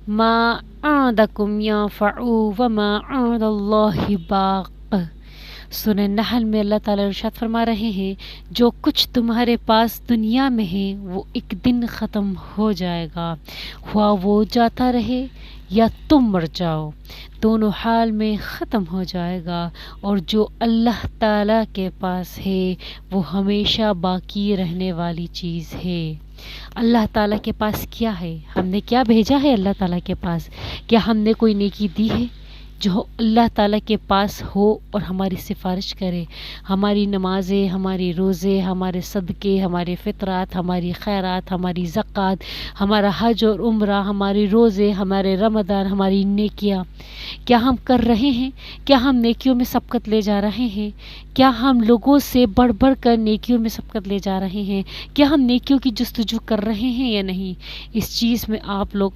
ما عندکم ینفع وما عند اللہ باق۔ سورہ نحل میں اللہ تعالیٰ ارشاد فرما رہے ہیں جو کچھ تمہارے پاس دنیا میں ہے وہ ایک دن ختم ہو جائے گا، خواہ وہ جاتا رہے یا تم مر جاؤ، دونوں حال میں ختم ہو جائے گا، اور جو اللہ تعالیٰ کے پاس ہے وہ ہمیشہ باقی رہنے والی چیز ہے۔ اللہ تعالیٰ کے پاس کیا ہے؟ ہم نے کیا بھیجا ہے اللہ تعالیٰ کے پاس؟ کیا ہم نے کوئی نیکی دی ہے جو اللہ تعالیٰ کے پاس ہو اور ہماری سفارش کرے؟ ہماری نمازیں، ہمارے روزے، ہمارے صدقے، ہمارے فطرات، ہماری خیرات، ہماری زکوٰۃ، ہمارا حج اور عمرہ، ہمارے روزے، ہمارے رمضان، ہماری نیکیاں، کیا ہم کر رہے ہیں؟ کیا ہم نیکیوں میں سبقت لے جا رہے ہیں؟ کیا ہم لوگوں سے بڑھ بڑھ کر نیکیوں میں سبقت لے جا رہے ہیں؟ کیا ہم نیکیوں کی جستجو کر رہے ہیں یا نہیں؟ اس چیز میں آپ لوگ